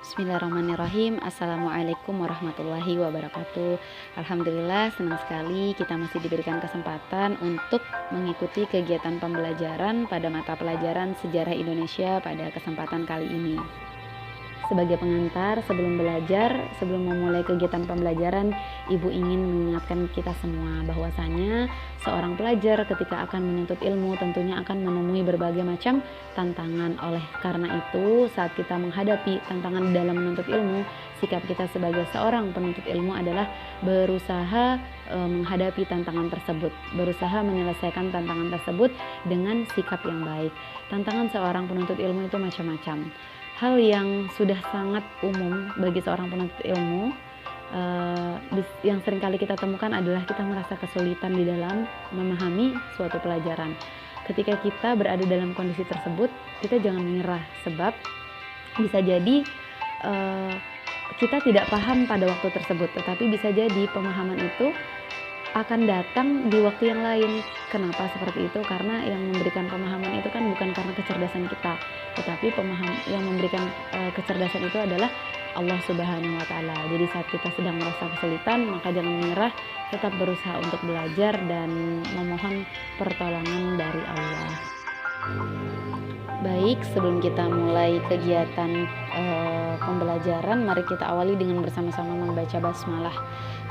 Bismillahirrahmanirrahim. Assalamualaikum warahmatullahi wabarakatuh. Alhamdulillah, senang sekali kita masih diberikan kesempatan untuk mengikuti kegiatan pembelajaran pada mata pelajaran Sejarah Indonesia pada kesempatan kali ini. Sebagai pengantar, sebelum belajar, sebelum memulai kegiatan pembelajaran, Ibu ingin mengingatkan kita semua bahwasanya seorang pelajar ketika akan menuntut ilmu tentunya akan menemui berbagai macam tantangan. Oleh karena itu, saat kita menghadapi tantangan dalam menuntut ilmu, sikap kita sebagai seorang penuntut ilmu adalah berusaha menghadapi tantangan tersebut, berusaha menyelesaikan tantangan tersebut dengan sikap yang baik. Tantangan seorang penuntut ilmu itu macam-macam. Hal yang sudah sangat umum bagi seorang penuntut ilmu yang seringkali kita temukan adalah kita merasa kesulitan di dalam memahami suatu pelajaran. Ketika kita berada dalam kondisi tersebut, kita jangan menyerah, sebab bisa jadi kita tidak paham pada waktu tersebut, tetapi bisa jadi pemahaman itu akan datang di waktu yang lain. Kenapa seperti itu? Karena yang memberikan pemahaman itu kan bukan karena kecerdasan kita, tetapi yang memberikan kecerdasan itu adalah Allah Subhanahu wa Ta'ala. Jadi saat kita sedang merasa kesulitan, maka jangan menyerah, tetap berusaha untuk belajar dan memohon pertolongan dari Allah. Baik, sebelum kita mulai kegiatan pembelajaran, mari kita awali dengan bersama-sama membaca basmalah.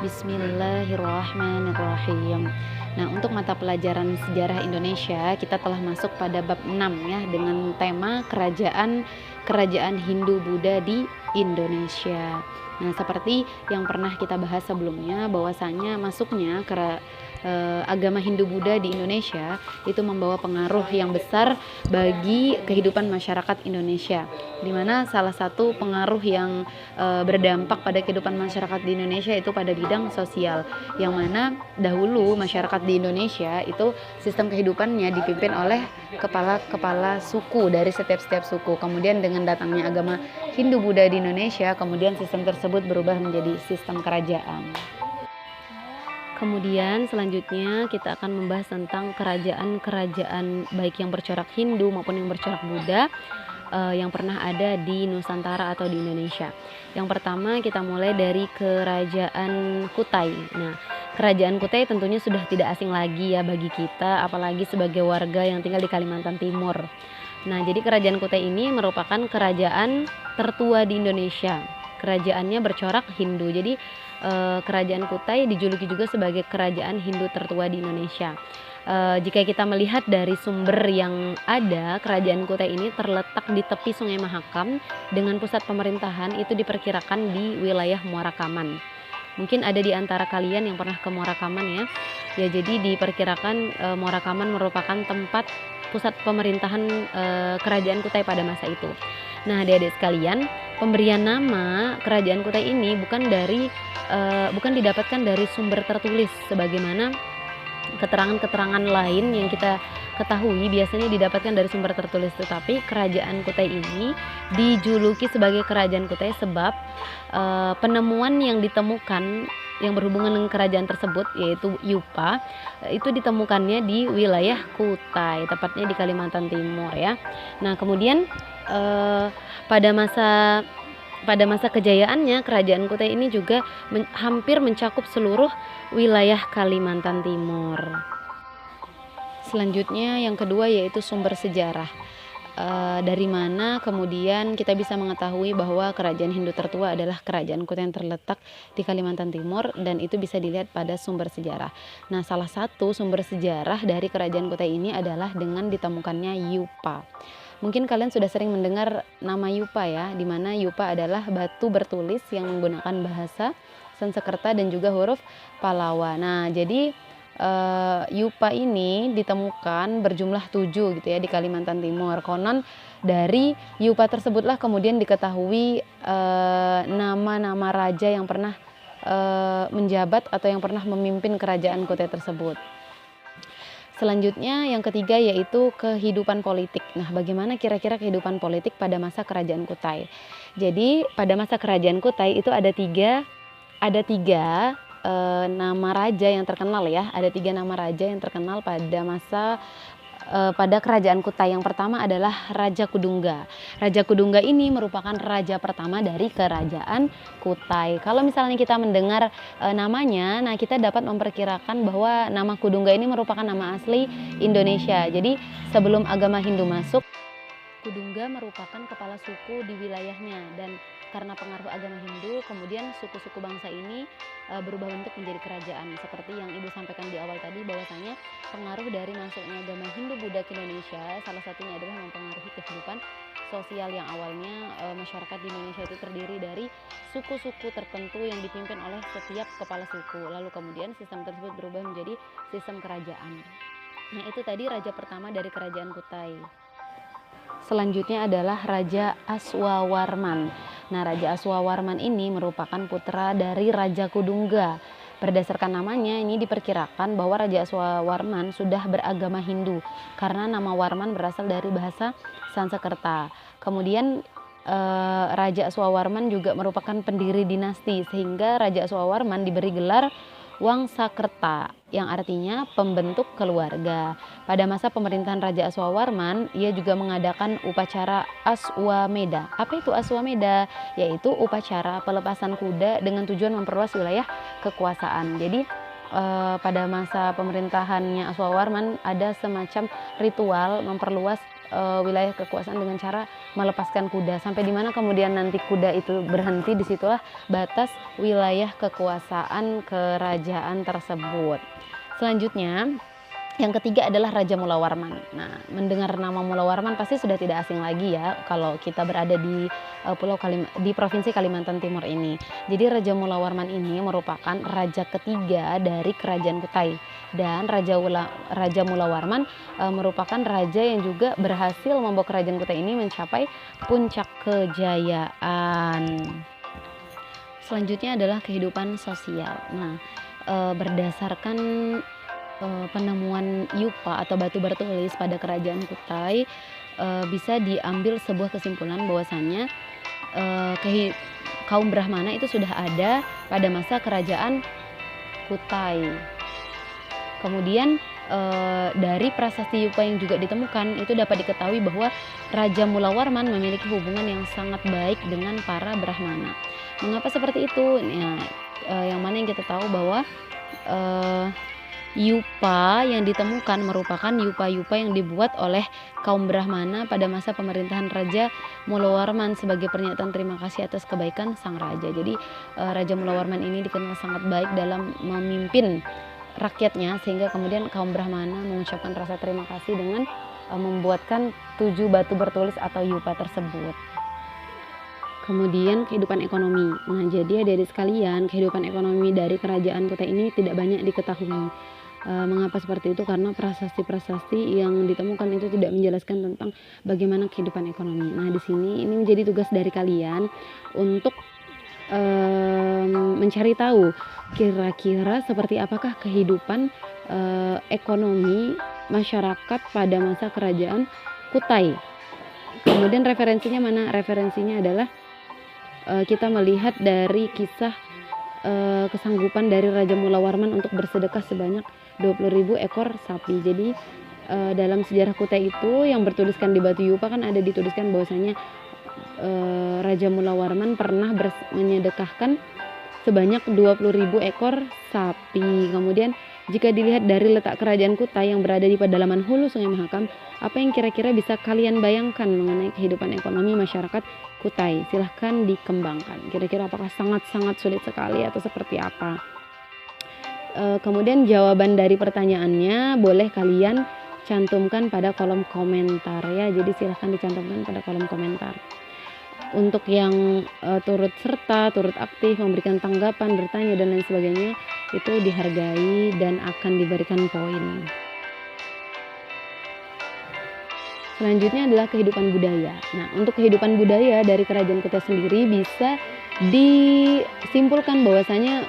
Bismillahirrahmanirrahim. Nah, untuk mata pelajaran sejarah Indonesia, kita telah masuk pada bab 6 ya, dengan tema kerajaan Hindu-Buddha di Indonesia. Nah, seperti yang pernah kita bahas sebelumnya, bahwasanya masuknya agama Hindu-Buddha di Indonesia itu membawa pengaruh yang besar bagi kehidupan masyarakat Indonesia, di mana salah satu pengaruh yang berdampak pada kehidupan masyarakat di Indonesia itu pada bidang sosial, yang mana dahulu masyarakat di Indonesia itu sistem kehidupannya dipimpin oleh kepala suku dari setiap suku. Kemudian dengan datangnya agama Hindu-Buddha di Indonesia, kemudian sistem tersebut berubah menjadi sistem kerajaan. Kemudian selanjutnya kita akan membahas tentang kerajaan baik yang bercorak Hindu maupun yang bercorak Buddha yang pernah ada di Nusantara atau di Indonesia. Yang pertama kita mulai dari Kerajaan Kutai. Nah, Kerajaan Kutai tentunya sudah tidak asing lagi ya bagi kita, apalagi sebagai warga yang tinggal di Kalimantan Timur. Nah, jadi Kerajaan Kutai ini merupakan kerajaan tertua di Indonesia. Kerajaannya bercorak Hindu. Jadi Kerajaan Kutai dijuluki juga sebagai kerajaan Hindu tertua di Indonesia. Jika kita melihat dari sumber yang ada, Kerajaan Kutai ini terletak di tepi Sungai Mahakam dengan pusat pemerintahan itu diperkirakan di wilayah Muara Kaman. Mungkin ada di antara kalian yang pernah ke Muara Kaman ya. Ya, jadi diperkirakan Muara Kaman merupakan tempat pusat pemerintahan Kerajaan Kutai pada masa itu. Nah, adik-adik sekalian, pemberian nama Kerajaan Kutai ini bukan didapatkan dari sumber tertulis sebagaimana keterangan-keterangan lain yang kita ketahui biasanya didapatkan dari sumber tertulis, tetapi Kerajaan Kutai ini dijuluki sebagai Kerajaan Kutai sebab penemuan yang ditemukan yang berhubungan dengan kerajaan tersebut, yaitu Yupa, itu ditemukannya di wilayah Kutai, tepatnya di Kalimantan Timur ya. Nah, kemudian pada masa kejayaannya Kerajaan Kutai ini juga hampir mencakup seluruh wilayah Kalimantan Timur. Selanjutnya yang kedua yaitu sumber sejarah. Dari mana kemudian kita bisa mengetahui bahwa kerajaan Hindu tertua adalah Kerajaan Kutai yang terletak di Kalimantan Timur, dan itu bisa dilihat pada sumber sejarah. Nah, salah satu sumber sejarah dari Kerajaan Kutai ini adalah dengan ditemukannya Yupa. Mungkin kalian sudah sering mendengar nama Yupa ya, di mana Yupa adalah batu bertulis yang menggunakan bahasa Sanskerta dan juga huruf Pallawa. Nah, jadi Yupa ini ditemukan berjumlah 7 gitu ya di Kalimantan Timur. Konon dari Yupa tersebutlah kemudian diketahui nama-nama raja yang pernah menjabat atau yang pernah memimpin kerajaan Kutai tersebut. Selanjutnya yang ketiga yaitu kehidupan politik. Nah, bagaimana kira-kira kehidupan politik pada masa Kerajaan Kutai? Jadi pada masa Kerajaan Kutai itu ada tiga nama raja yang terkenal ya. Ada 3 nama raja yang terkenal pada masa pada kerajaan Kutai. Yang pertama adalah Raja Kudungga. Raja Kudungga ini merupakan raja pertama dari kerajaan Kutai. Kalau misalnya kita mendengar namanya, nah kita dapat memperkirakan bahwa nama Kudungga ini merupakan nama asli Indonesia. Jadi sebelum agama Hindu masuk, Kudungga merupakan kepala suku di wilayahnya, dan karena pengaruh agama Hindu, kemudian suku-suku bangsa ini berubah bentuk menjadi kerajaan. Seperti yang Ibu sampaikan di awal tadi, bahwasanya pengaruh dari masuknya agama Hindu Buddha ke Indonesia salah satunya adalah mempengaruhi kehidupan sosial yang awalnya masyarakat di Indonesia itu terdiri dari suku-suku tertentu yang dipimpin oleh setiap kepala suku. Lalu kemudian sistem tersebut berubah menjadi sistem kerajaan. Nah, itu tadi raja pertama dari kerajaan Kutai. Selanjutnya adalah Raja Aswawarman. Nah, Raja Aswawarman ini merupakan putra dari Raja Kudungga. Berdasarkan namanya, ini diperkirakan bahwa Raja Aswawarman sudah beragama Hindu karena nama Warman berasal dari bahasa Sanskerta. Kemudian Raja Aswawarman juga merupakan pendiri dinasti, sehingga Raja Aswawarman diberi gelar Wangsakerta yang artinya pembentuk keluarga. Pada masa pemerintahan Raja Aswawarman, ia juga mengadakan upacara Aswameda. Apa itu Aswameda? Yaitu upacara pelepasan kuda dengan tujuan memperluas wilayah kekuasaan. Jadi pada masa pemerintahannya Aswawarman ada semacam ritual memperluas wilayah kekuasaan dengan cara melepaskan kuda. Sampai di mana kemudian nanti kuda itu berhenti, disitulah batas wilayah kekuasaan kerajaan tersebut. Selanjutnya, yang ketiga adalah Raja Mulawarman. Nah, mendengar nama Mulawarman pasti sudah tidak asing lagi ya kalau kita berada di di Provinsi Kalimantan Timur ini. Jadi Raja Mulawarman ini merupakan raja ketiga dari Kerajaan Kutai, dan Raja Mulawarman merupakan raja yang juga berhasil membawa Kerajaan Kutai ini mencapai puncak kejayaan. Selanjutnya adalah kehidupan sosial. Nah, berdasarkan penemuan yupa atau batu bertulis pada kerajaan Kutai, bisa diambil sebuah kesimpulan bahwasanya kaum Brahmana itu sudah ada pada masa kerajaan Kutai. Kemudian dari prasasti yupa yang juga ditemukan itu dapat diketahui bahwa Raja Mulawarman memiliki hubungan yang sangat baik dengan para Brahmana. Mengapa seperti itu? Ya, yang mana yang kita tahu bahwa yupa yang ditemukan merupakan yupa-yupa yang dibuat oleh kaum Brahmana pada masa pemerintahan Raja Mulawarman sebagai pernyataan terima kasih atas kebaikan sang raja. Jadi Raja Mulawarman ini dikenal sangat baik dalam memimpin rakyatnya, sehingga kemudian kaum Brahmana mengucapkan rasa terima kasih dengan membuatkan 7 batu bertulis atau yupa tersebut. Kemudian kehidupan ekonomi. Nah, jadi adik-adik sekalian, kehidupan ekonomi dari kerajaan Kutai ini tidak banyak diketahui. Mengapa seperti itu? Karena prasasti-prasasti yang ditemukan itu tidak menjelaskan tentang bagaimana kehidupan ekonomi. Nah, di sini ini menjadi tugas dari kalian untuk mencari tahu kira-kira seperti apakah kehidupan ekonomi masyarakat pada masa kerajaan Kutai. Kemudian referensinya mana? Referensinya adalah kita melihat dari kisah kesanggupan dari Raja Mulawarman untuk bersedekah sebanyak 20.000 ekor sapi. Jadi dalam sejarah Kutai itu yang bertuliskan di batu yupa kan ada dituliskan bahwasanya Raja Mulawarman pernah menyedekahkan sebanyak 20.000 ekor sapi. Kemudian jika dilihat dari letak kerajaan Kutai yang berada di pedalaman hulu Sungai Mahakam, apa yang kira-kira bisa kalian bayangkan mengenai kehidupan ekonomi masyarakat Kutai? Silahkan dikembangkan. Kira-kira apakah sangat-sangat sulit sekali atau seperti apa? Kemudian jawaban dari pertanyaannya boleh kalian cantumkan pada kolom komentar ya. Jadi silahkan dicantumkan pada kolom komentar. Untuk yang turut serta, turut aktif, memberikan tanggapan, bertanya dan lain sebagainya, itu dihargai dan akan diberikan poin. Selanjutnya adalah kehidupan budaya. Nah, untuk kehidupan budaya dari kerajaan Kutai sendiri bisa disimpulkan bahwasanya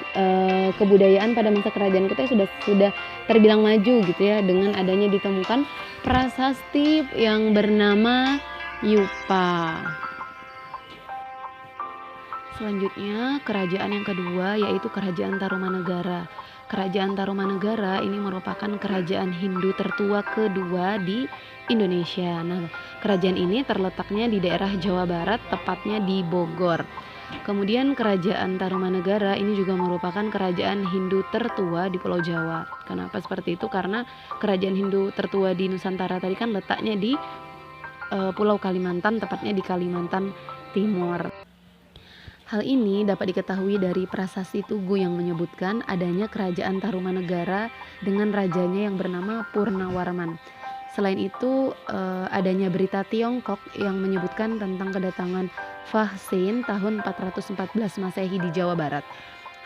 kebudayaan pada masa kerajaan Kutai sudah terbilang maju gitu ya, dengan adanya ditemukan prasasti yang bernama yupa. Selanjutnya kerajaan yang kedua yaitu Kerajaan Tarumanegara. Kerajaan Tarumanegara ini merupakan kerajaan Hindu tertua kedua di Indonesia. Nah, kerajaan ini terletaknya di daerah Jawa Barat, tepatnya di Bogor. Kemudian kerajaan Tarumanegara ini juga merupakan kerajaan Hindu tertua di Pulau Jawa. Kenapa seperti itu? Karena kerajaan Hindu tertua di Nusantara tadi kan letaknya di Pulau Kalimantan, tepatnya di Kalimantan Timur. Hal ini dapat diketahui dari prasasti Tugu yang menyebutkan adanya kerajaan Tarumanegara dengan rajanya yang bernama Purnawarman. Selain itu, adanya berita Tiongkok yang menyebutkan tentang kedatangan Fahsin tahun 414 Masehi di Jawa Barat.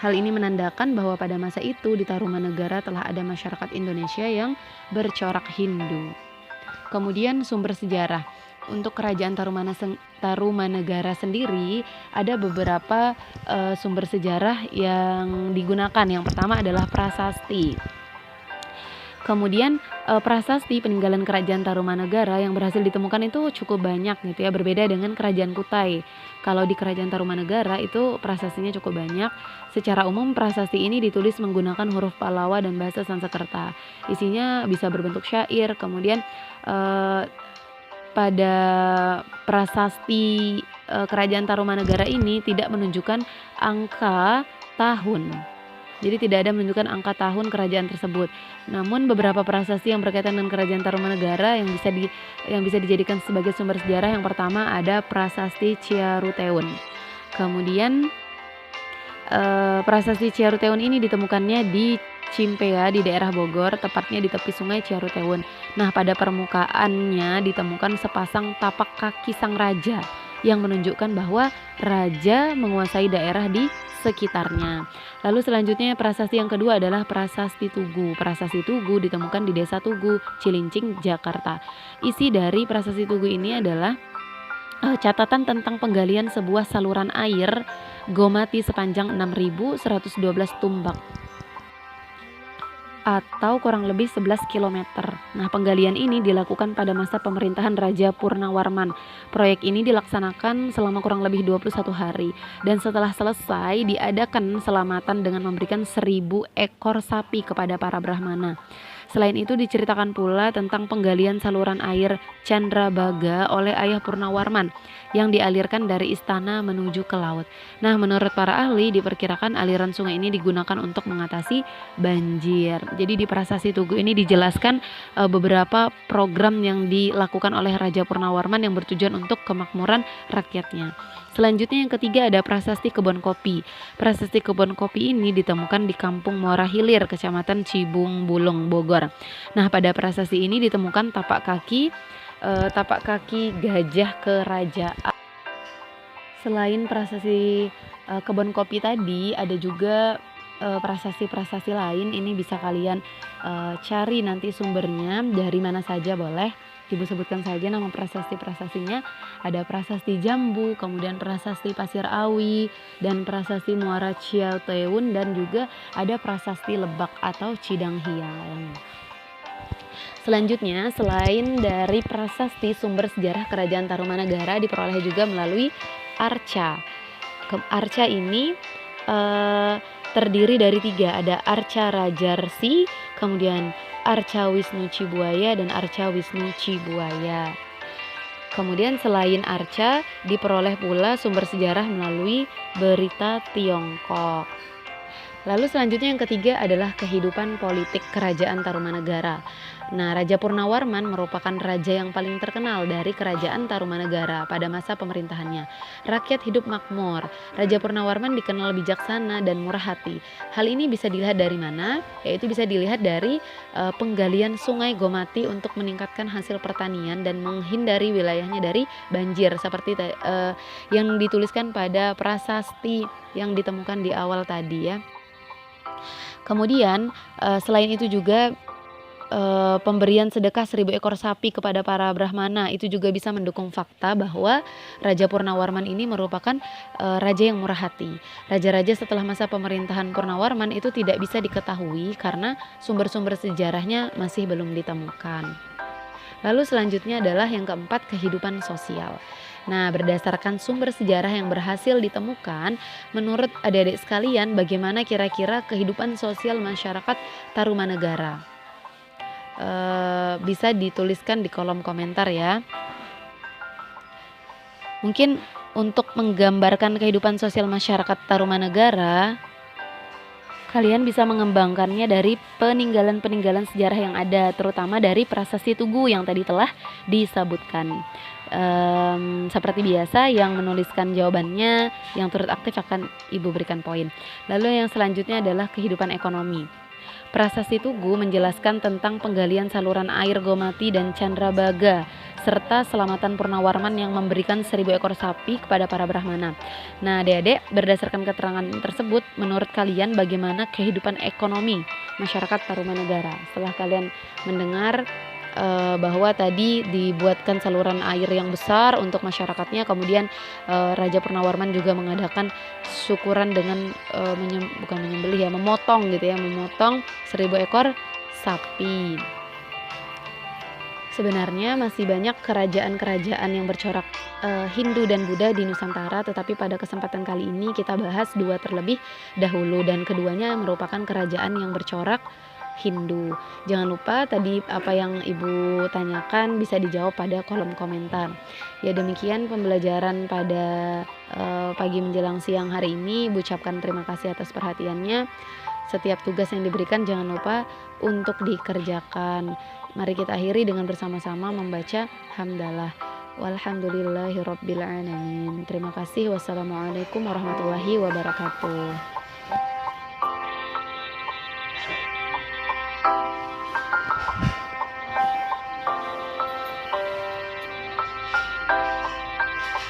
Hal ini menandakan bahwa pada masa itu di Tarumanegara telah ada masyarakat Indonesia yang bercorak Hindu. Kemudian sumber sejarah. Untuk kerajaan Tarumanegara sendiri ada beberapa sumber sejarah yang digunakan. Yang pertama adalah prasasti. Kemudian prasasti peninggalan kerajaan Tarumanegara yang berhasil ditemukan itu cukup banyak gitu ya, berbeda dengan kerajaan Kutai. Kalau di kerajaan Tarumanegara itu prasastinya cukup banyak. Secara umum prasasti ini ditulis menggunakan huruf Pallawa dan bahasa Sanskerta. Isinya bisa berbentuk syair. Kemudian pada prasasti kerajaan Tarumanegara ini tidak menunjukkan angka tahun. Jadi tidak ada menunjukkan angka tahun kerajaan tersebut. Namun beberapa prasasti yang berkaitan dengan kerajaan Tarumanegara yang bisa dijadikan sebagai sumber sejarah, yang pertama ada prasasti Ciaruteun. Kemudian prasasti Ciaruteun ini ditemukannya di Cimpea di daerah Bogor, tepatnya di tepi sungai Ciaruteun. Nah, pada permukaannya ditemukan sepasang tapak kaki sang raja yang menunjukkan bahwa raja menguasai daerah di sekitarnya. Lalu selanjutnya prasasti yang kedua adalah prasasti Tugu. Prasasti Tugu ditemukan di Desa Tugu, Cilincing, Jakarta. Isi dari prasasti Tugu ini adalah catatan tentang penggalian sebuah saluran air Gomati sepanjang 6.112 tumbak atau kurang lebih 11 km. Nah, penggalian ini dilakukan pada masa pemerintahan Raja Purnawarman. Proyek ini dilaksanakan selama kurang lebih 21 hari dan setelah selesai diadakan selamatan dengan memberikan 1.000 ekor sapi kepada para Brahmana. Selain itu diceritakan pula tentang penggalian saluran air Chandrabaga oleh ayah Purnawarman yang dialirkan dari istana menuju ke laut. Nah, menurut para ahli diperkirakan aliran sungai ini digunakan untuk mengatasi banjir. Jadi di prasasti Tugu ini dijelaskan beberapa program yang dilakukan oleh Raja Purnawarman yang bertujuan untuk kemakmuran rakyatnya. Selanjutnya yang ketiga ada prasasti Kebon Kopi. Prasasti Kebon Kopi ini ditemukan di Kampung Muara Hilir, Kecamatan Cibung Bulung, Bogor. Nah, pada prasasti ini ditemukan tapak kaki gajah kerajaan. Selain prasasti Kebon Kopi tadi, ada juga prasasti-prasasti lain. Ini bisa kalian cari nanti sumbernya dari mana saja boleh. Ibu sebutkan saja nama prasasti-prasastinya. Ada prasasti Jambu, kemudian prasasti Pasir Awi, dan prasasti Muara Ciaruteun, dan juga ada prasasti Lebak atau Cidang Hiang. Selanjutnya, selain dari prasasti, sumber sejarah kerajaan Tarumanegara diperoleh juga melalui arca. Arca ini terdiri dari 3, ada Arca Rajarsi, kemudian Arca Wisnu Cibuaya, dan Arca Wisnu Cibuaya. Kemudian selain arca diperoleh pula sumber sejarah melalui berita Tiongkok. Lalu selanjutnya yang ketiga adalah kehidupan politik kerajaan Tarumanegara. Nah, Raja Purnawarman merupakan raja yang paling terkenal dari kerajaan Tarumanegara pada masa pemerintahannya. Rakyat hidup makmur. Raja Purnawarman dikenal bijaksana dan murah hati. Hal ini bisa dilihat dari mana? Yaitu bisa dilihat dari penggalian sungai Gomati untuk meningkatkan hasil pertanian dan menghindari wilayahnya dari banjir seperti yang dituliskan pada prasasti yang ditemukan di awal tadi ya. Kemudian selain itu juga pemberian sedekah 1.000 ekor sapi kepada para Brahmana itu juga bisa mendukung fakta bahwa Raja Purnawarman ini merupakan raja yang murah hati. Raja-raja setelah masa pemerintahan Purnawarman itu tidak bisa diketahui karena sumber-sumber sejarahnya masih belum ditemukan. Lalu selanjutnya adalah yang keempat, kehidupan sosial. Nah, berdasarkan sumber sejarah yang berhasil ditemukan, menurut adik-adik sekalian, bagaimana kira-kira kehidupan sosial masyarakat Tarumanegara? Bisa dituliskan di kolom komentar ya. Mungkin untuk menggambarkan kehidupan sosial masyarakat Tarumanegara, kalian bisa mengembangkannya dari peninggalan-peninggalan sejarah yang ada, terutama dari Prasasti Tugu yang tadi telah disebutkan. Seperti biasa, yang menuliskan jawabannya, yang turut aktif akan Ibu berikan poin. Lalu yang selanjutnya adalah kehidupan ekonomi. Prasasti Tugu menjelaskan tentang penggalian saluran air Gomati dan Candrabaga, serta selamatan Purnawarman yang memberikan 1000 ekor sapi kepada para Brahmana. Nah, adik-adik, berdasarkan keterangan tersebut, menurut kalian bagaimana kehidupan ekonomi masyarakat Tarumanegara? Setelah kalian mendengar bahwa tadi dibuatkan saluran air yang besar untuk masyarakatnya, kemudian Raja Purnawarman juga mengadakan syukuran dengan bukan menyembelih ya, memotong gitu ya, memotong 1000 ekor sapi. Sebenarnya masih banyak kerajaan-kerajaan yang bercorak Hindu dan Buddha di Nusantara, tetapi pada kesempatan kali ini kita bahas 2 terlebih dahulu, dan keduanya merupakan kerajaan yang bercorak Hindu. Jangan lupa tadi apa yang Ibu tanyakan bisa dijawab pada kolom komentar. Ya, demikian pembelajaran pada pagi menjelang siang hari ini. Ibu ucapkan terima kasih atas perhatiannya. Setiap tugas yang diberikan jangan lupa untuk dikerjakan. Mari kita akhiri dengan bersama-sama membaca hamdalah. Walhamdulillahirabbil alamin. Terima kasih. Wassalamualaikum warahmatullahi wabarakatuh.